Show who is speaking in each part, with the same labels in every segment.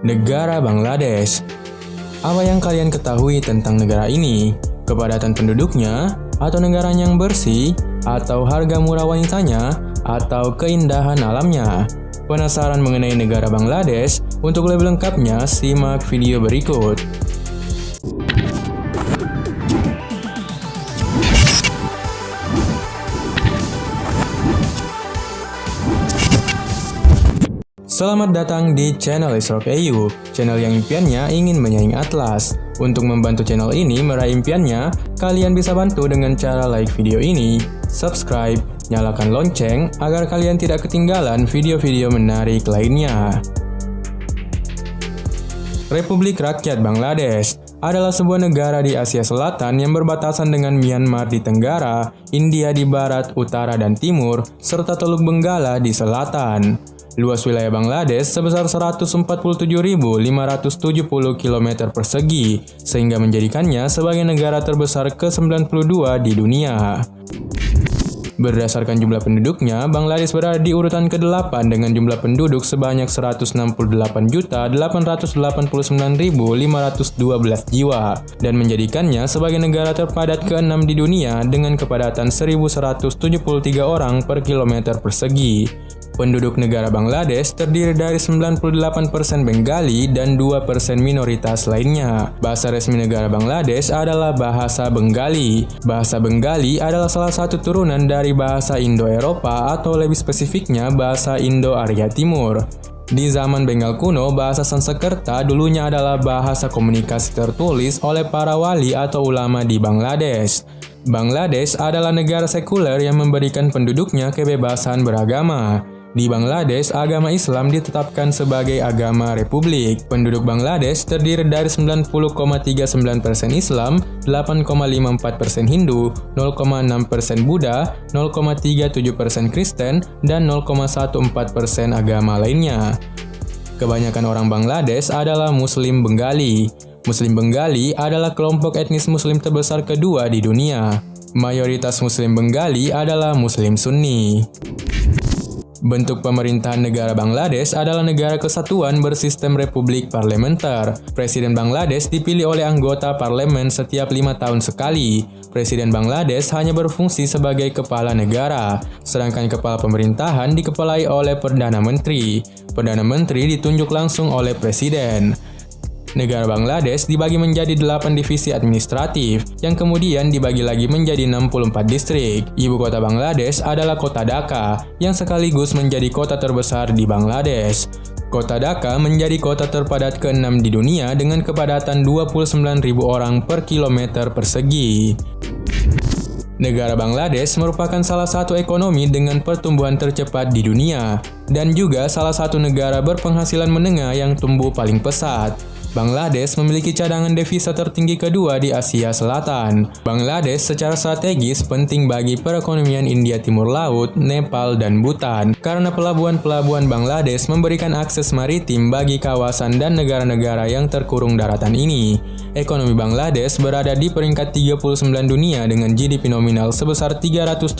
Speaker 1: Negara Bangladesh. Apa yang kalian ketahui tentang negara ini? Kepadatan penduduknya, atau negaranya yang bersih, atau harga murah wanitanya, atau keindahan alamnya? Penasaran mengenai negara Bangladesh? Untuk lebih lengkapnya, simak video berikut. Selamat datang di channel Isroq EU, channel yang impiannya ingin menyaing Atlas. Untuk membantu channel ini meraih impiannya, kalian bisa bantu dengan cara like video ini, subscribe, nyalakan lonceng agar kalian tidak ketinggalan video-video menarik lainnya. Republik Rakyat Bangladesh adalah sebuah negara di Asia Selatan yang berbatasan dengan Myanmar di tenggara, India di barat, utara, dan timur, serta Teluk Benggala di selatan. Luas wilayah Bangladesh sebesar 147.570 km persegi, sehingga menjadikannya sebagai negara terbesar ke-92 di dunia. Berdasarkan jumlah penduduknya, Bangladesh berada di urutan ke-8 dengan jumlah penduduk sebanyak 168.889.512 jiwa, dan menjadikannya sebagai negara terpadat ke-6 di dunia dengan kepadatan 1.173 orang per kilometer persegi. Penduduk negara Bangladesh terdiri dari 98% Bengali dan 2% minoritas lainnya. Bahasa resmi negara Bangladesh adalah bahasa Bengali. Bahasa Bengali adalah salah satu turunan dari bahasa Indo-Eropa atau lebih spesifiknya bahasa Indo-Arya Timur. Di zaman Bengal kuno, bahasa Sanskerta dulunya adalah bahasa komunikasi tertulis oleh para wali atau ulama di Bangladesh. Bangladesh adalah negara sekuler yang memberikan penduduknya kebebasan beragama. Di Bangladesh, agama Islam ditetapkan sebagai agama republik. Penduduk Bangladesh terdiri dari 90,39% Islam, 8,54% Hindu, 0,6% Buddha, 0,37% Kristen, dan 0,14% agama lainnya. Kebanyakan orang Bangladesh adalah Muslim Bengali. Muslim Bengali adalah kelompok etnis Muslim terbesar kedua di dunia. Mayoritas Muslim Bengali adalah Muslim Sunni. Bentuk pemerintahan negara Bangladesh adalah negara kesatuan bersistem republik parlementer. Presiden Bangladesh dipilih oleh anggota parlemen setiap 5 tahun sekali. Presiden Bangladesh hanya berfungsi sebagai kepala negara, sedangkan kepala pemerintahan dikepalai oleh Perdana Menteri. Perdana Menteri ditunjuk langsung oleh Presiden. Negara Bangladesh dibagi menjadi 8 divisi administratif, yang kemudian dibagi lagi menjadi 64 distrik. Ibu kota Bangladesh adalah kota Dhaka, yang sekaligus menjadi kota terbesar di Bangladesh. Kota Dhaka menjadi kota terpadat ke-6 di dunia dengan kepadatan 29.000 orang per kilometer persegi. Negara Bangladesh merupakan salah satu ekonomi dengan pertumbuhan tercepat di dunia, dan juga salah satu negara berpenghasilan menengah yang tumbuh paling pesat. Bangladesh memiliki cadangan devisa tertinggi kedua di Asia Selatan. Bangladesh secara strategis penting bagi perekonomian India Timur Laut, Nepal, dan Bhutan, karena pelabuhan-pelabuhan Bangladesh memberikan akses maritim bagi kawasan dan negara-negara yang terkurung daratan ini. Ekonomi Bangladesh berada di peringkat 39 dunia dengan GDP nominal sebesar 317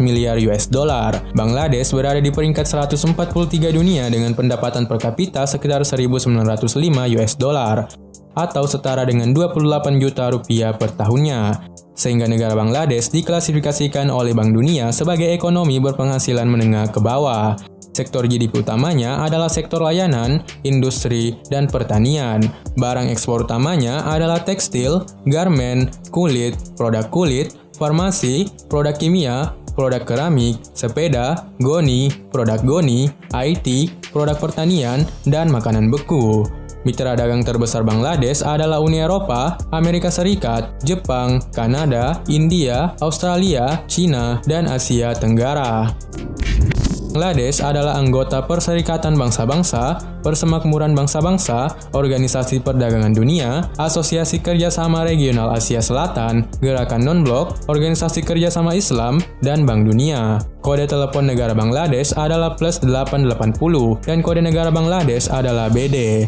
Speaker 1: miliar US dollar. Bangladesh berada di peringkat 143 dunia dengan pendapatan per kapita sekitar 1.905 US dollar atau setara dengan 28 juta rupiah per tahunnya. Sehingga negara Bangladesh diklasifikasikan oleh Bank Dunia sebagai ekonomi berpenghasilan menengah ke bawah. Sektor GDP utamanya adalah sektor layanan, industri, dan pertanian. Barang ekspor utamanya adalah tekstil, garmen, kulit, farmasi, produk kimia, produk keramik, sepeda, goni, produk goni, IT, produk pertanian, dan makanan beku. Mitra dagang terbesar Bangladesh adalah Uni Eropa, Amerika Serikat, Jepang, Kanada, India, Australia, China, dan Asia Tenggara. Bangladesh adalah anggota Perserikatan Bangsa-Bangsa, Persemakmuran Bangsa-Bangsa, Organisasi Perdagangan Dunia, Asosiasi Kerjasama Regional Asia Selatan, Gerakan Non-Blok, Organisasi Kerjasama Islam, dan Bank Dunia. Kode telepon negara Bangladesh adalah +880 dan kode negara Bangladesh adalah BD.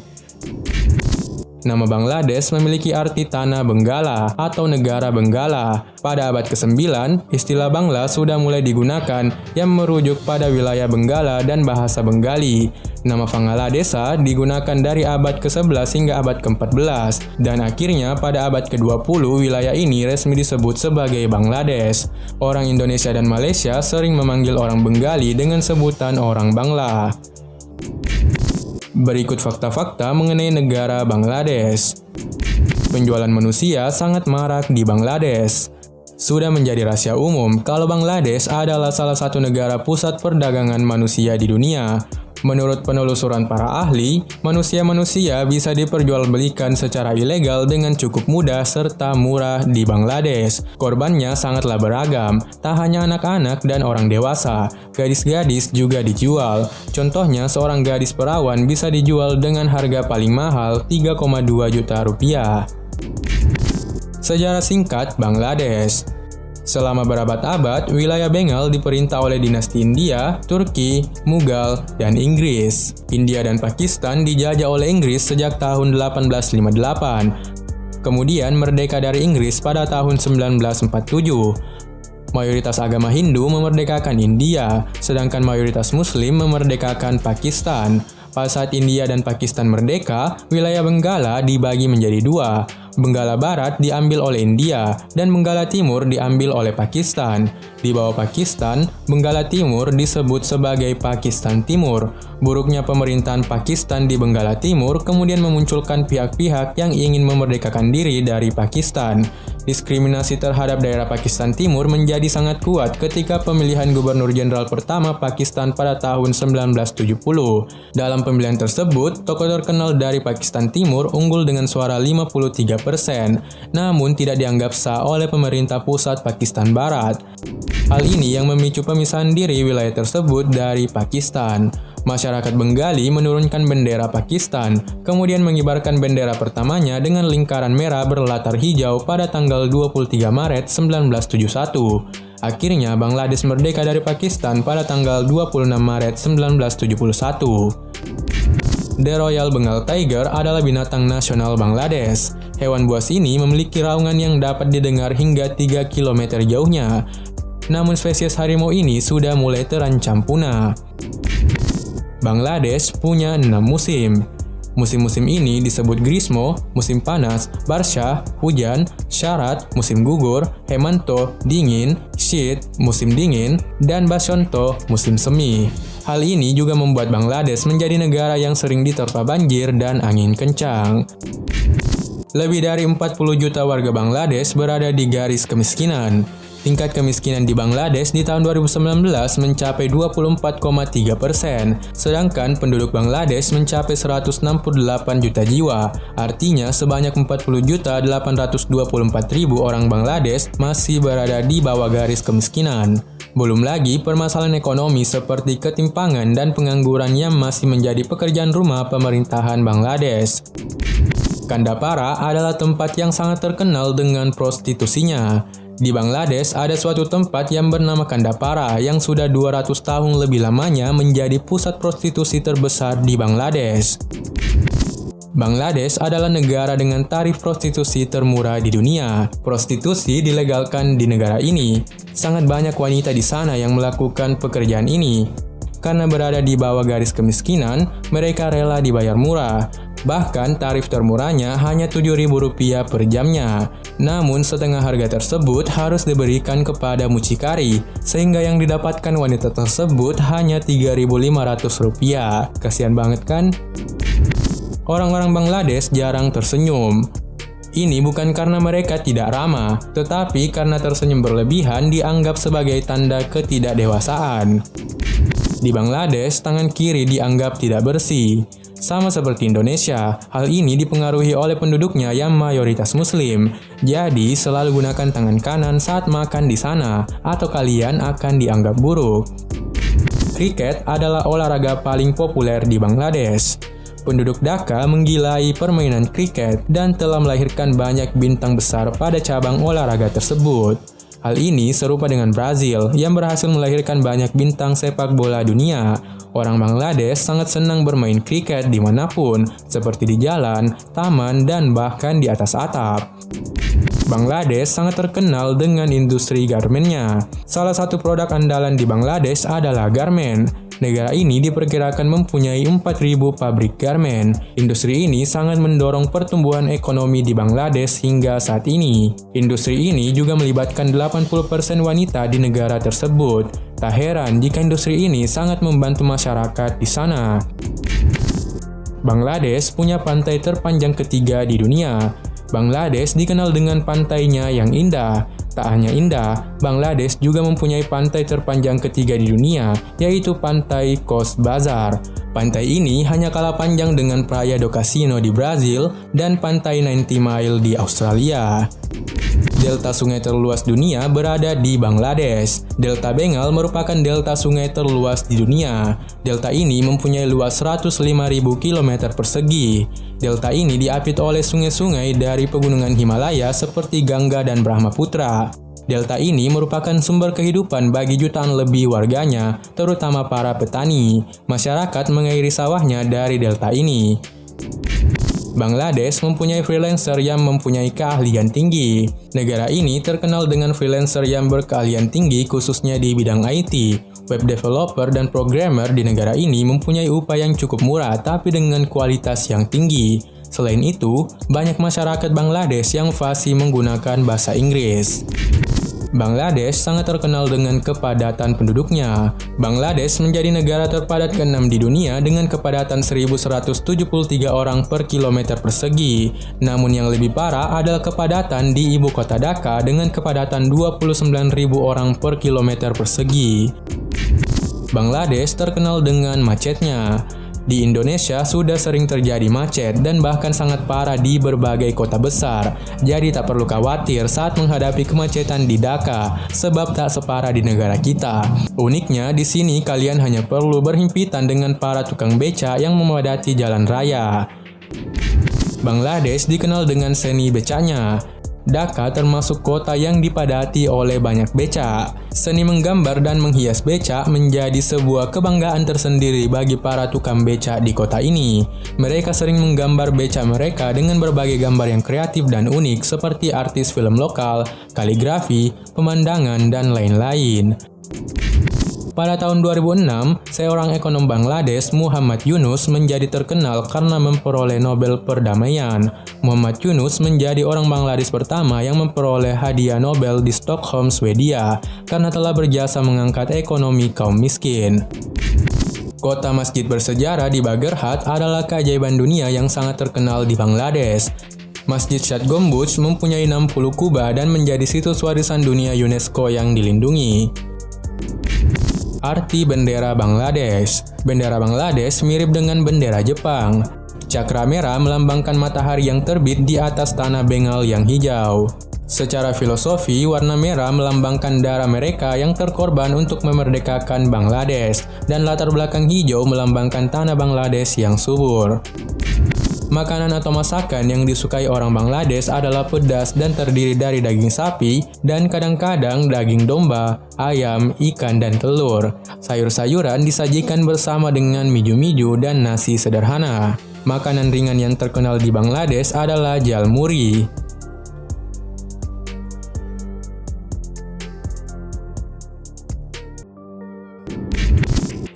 Speaker 1: Nama Bangladesh memiliki arti tanah Benggala atau negara Benggala. Pada abad ke-9, istilah Bangla sudah mulai digunakan yang merujuk pada wilayah Benggala dan bahasa Bengali. Nama Bangladesh digunakan dari abad ke-11 hingga abad ke-14, dan akhirnya pada abad ke-20 wilayah ini resmi disebut sebagai Bangladesh. Orang Indonesia dan Malaysia sering memanggil orang Bengali dengan sebutan orang Bangla. Berikut fakta-fakta mengenai negara Bangladesh. Penjualan manusia sangat marak di Bangladesh. Sudah menjadi rahasia umum kalau Bangladesh adalah salah satu negara pusat perdagangan manusia di dunia. Menurut penelusuran para ahli, manusia-manusia bisa diperjualbelikan secara ilegal dengan cukup mudah serta murah di Bangladesh. Korbannya sangatlah beragam, tak hanya anak-anak dan orang dewasa, gadis-gadis juga dijual. Contohnya, seorang gadis perawan bisa dijual dengan harga paling mahal 3,2 juta rupiah. Sejarah singkat Bangladesh. Selama berabad-abad, wilayah Bengal diperintah oleh dinasti India, Turki, Mughal, dan Inggris. India dan Pakistan dijajah oleh Inggris sejak tahun 1858. Kemudian merdeka dari Inggris pada tahun 1947. Mayoritas agama Hindu memerdekakan India, sedangkan mayoritas Muslim memerdekakan Pakistan. Pada saat India dan Pakistan merdeka, wilayah Benggala dibagi menjadi dua. Benggala Barat diambil oleh India dan Benggala Timur diambil oleh Pakistan. Di bawah Pakistan, Benggala Timur disebut sebagai Pakistan Timur. Buruknya pemerintahan Pakistan di Benggala Timur kemudian memunculkan pihak-pihak yang ingin memerdekakan diri dari Pakistan. Diskriminasi terhadap daerah Pakistan Timur menjadi sangat kuat ketika pemilihan gubernur jenderal pertama Pakistan pada tahun 1970. Dalam pemilihan tersebut, tokoh terkenal dari Pakistan Timur unggul dengan suara 53%, namun tidak dianggap sah oleh pemerintah pusat Pakistan Barat. Hal ini yang memicu pemisahan diri wilayah tersebut dari Pakistan. Masyarakat Bengali menurunkan bendera Pakistan, kemudian mengibarkan bendera pertamanya dengan lingkaran merah berlatar hijau pada tanggal 23 Maret 1971. Akhirnya Bangladesh merdeka dari Pakistan pada tanggal 26 Maret 1971. The Royal Bengal Tiger adalah binatang nasional Bangladesh. Hewan buas ini memiliki raungan yang dapat didengar hingga 3 km jauhnya. Namun spesies harimau ini sudah mulai terancam punah. Bangladesh punya 6 musim. Musim-musim ini disebut Grismo, musim panas, Barsha, hujan, Syarat, musim gugur, Hemanto, dingin, Shit, musim dingin, dan Basonto, musim semi. Hal ini juga membuat Bangladesh menjadi negara yang sering diterpa banjir dan angin kencang. Lebih dari 40 juta warga Bangladesh berada di garis kemiskinan. Tingkat kemiskinan di Bangladesh di tahun 2019 mencapai 24,3%, sedangkan penduduk Bangladesh mencapai 168 juta jiwa. Artinya sebanyak 40.824.000 orang Bangladesh masih berada di bawah garis kemiskinan. Belum lagi permasalahan ekonomi seperti ketimpangan dan pengangguran yang masih menjadi pekerjaan rumah pemerintahan Bangladesh. Kandapara adalah tempat yang sangat terkenal dengan prostitusinya. Di Bangladesh ada suatu tempat yang bernama Kandapara yang sudah 200 tahun lebih lamanya menjadi pusat prostitusi terbesar di Bangladesh. Bangladesh adalah negara dengan tarif prostitusi termurah di dunia. Prostitusi dilegalkan di negara ini. Sangat banyak wanita di sana yang melakukan pekerjaan ini. Karena berada di bawah garis kemiskinan, mereka rela dibayar murah. Bahkan tarif termurahnya hanya Rp7.000 per jamnya. Namun setengah harga tersebut harus diberikan kepada mucikari, sehingga yang didapatkan wanita tersebut hanya Rp3.500. Kasian banget kan? Orang-orang Bangladesh jarang tersenyum. Ini bukan karena mereka tidak ramah, tetapi karena tersenyum berlebihan dianggap sebagai tanda ketidakdewasaan. Di Bangladesh, tangan kiri dianggap tidak bersih. Sama seperti Indonesia, hal ini dipengaruhi oleh penduduknya yang mayoritas Muslim. Jadi, selalu gunakan tangan kanan saat makan di sana, atau kalian akan dianggap buruk. Kriket adalah olahraga paling populer di Bangladesh. Penduduk Dhaka menggilai permainan kriket dan telah melahirkan banyak bintang besar pada cabang olahraga tersebut. Hal ini serupa dengan Brazil yang berhasil melahirkan banyak bintang sepak bola dunia. Orang Bangladesh sangat senang bermain kriket dimanapun, seperti di jalan, taman, dan bahkan di atas atap. Bangladesh sangat terkenal dengan industri garmennya. Salah satu produk andalan di Bangladesh adalah garmen. Negara ini diperkirakan mempunyai 4.000 pabrik garmen. Industri ini sangat mendorong pertumbuhan ekonomi di Bangladesh hingga saat ini. Industri ini juga melibatkan 80% wanita di negara tersebut. Tak heran jika industri ini sangat membantu masyarakat di sana. Bangladesh punya pantai terpanjang ketiga di dunia. Bangladesh dikenal dengan pantainya yang indah. Tak hanya indah, Bangladesh juga mempunyai pantai terpanjang ketiga di dunia, yaitu Pantai Cox's Bazar. Pantai ini hanya kalah panjang dengan Praia do Cassino di Brazil dan Pantai 90 Mile di Australia. Delta sungai terluas dunia berada di Bangladesh. Delta Bengal merupakan delta sungai terluas di dunia. Delta ini mempunyai luas 105.000 km persegi. Delta ini diapit oleh sungai-sungai dari pegunungan Himalaya seperti Gangga dan Brahmaputra. Delta ini merupakan sumber kehidupan bagi jutaan lebih warganya, terutama para petani. Masyarakat mengairi sawahnya dari delta ini. Bangladesh mempunyai freelancer yang mempunyai keahlian tinggi. Negara ini terkenal dengan freelancer yang berkeahlian tinggi khususnya di bidang IT. Web developer dan programmer di negara ini mempunyai upah yang cukup murah tapi dengan kualitas yang tinggi. Selain itu, banyak masyarakat Bangladesh yang fasih menggunakan bahasa Inggris. Bangladesh sangat terkenal dengan kepadatan penduduknya. Bangladesh menjadi negara terpadat ke-6 di dunia dengan kepadatan 1.173 orang per kilometer persegi. Namun yang lebih parah adalah kepadatan di ibu kota Dhaka dengan kepadatan 29.000 orang per kilometer persegi. Bangladesh terkenal dengan macetnya. Di Indonesia sudah sering terjadi macet dan bahkan sangat parah di berbagai kota besar. Jadi tak perlu khawatir saat menghadapi kemacetan di Dhaka, sebab tak separah di negara kita. Uniknya di sini kalian hanya perlu berhimpitan dengan para tukang beca yang memadati jalan raya. Bangladesh dikenal dengan seni becaknya. Dhaka termasuk kota yang dipadati oleh banyak becak. Seni menggambar dan menghias becak menjadi sebuah kebanggaan tersendiri bagi para tukang becak di kota ini. Mereka sering menggambar becak mereka dengan berbagai gambar yang kreatif dan unik seperti artis film lokal, kaligrafi, pemandangan, dan lain-lain. Pada tahun 2006, seorang ekonom Bangladesh, Muhammad Yunus, menjadi terkenal karena memperoleh Nobel Perdamaian. Muhammad Yunus menjadi orang Bangladesh pertama yang memperoleh hadiah Nobel di Stockholm, Swedia, karena telah berjasa mengangkat ekonomi kaum miskin. Kota masjid bersejarah di Bagerhat adalah keajaiban dunia yang sangat terkenal di Bangladesh. Masjid Shad Gombuj mempunyai 60 kubah dan menjadi situs warisan dunia UNESCO yang dilindungi. Arti bendera Bangladesh. Bendera Bangladesh mirip dengan bendera Jepang. Cakra merah melambangkan matahari yang terbit di atas tanah Bengal yang hijau. Secara filosofi, warna merah melambangkan darah mereka yang terkorban untuk memerdekakan Bangladesh, dan latar belakang hijau melambangkan tanah Bangladesh yang subur. Makanan atau masakan yang disukai orang Bangladesh adalah pedas dan terdiri dari daging sapi dan kadang-kadang daging domba, ayam, ikan, dan telur. Sayur-sayuran disajikan bersama dengan miju-miju dan nasi sederhana. Makanan ringan yang terkenal di Bangladesh adalah jalmuri.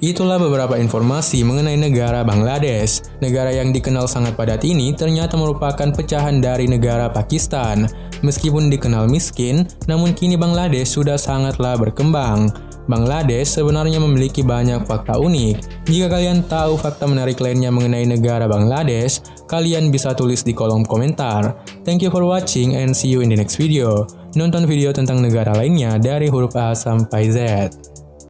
Speaker 1: Itulah beberapa informasi mengenai negara Bangladesh. Negara yang dikenal sangat padat ini ternyata merupakan pecahan dari negara Pakistan. Meskipun dikenal miskin, namun kini Bangladesh sudah sangatlah berkembang. Bangladesh sebenarnya memiliki banyak fakta unik. Jika kalian tahu fakta menarik lainnya mengenai negara Bangladesh, kalian bisa tulis di kolom komentar. Thank you for watching and see you in the next video. Nonton video tentang negara lainnya dari huruf A sampai Z.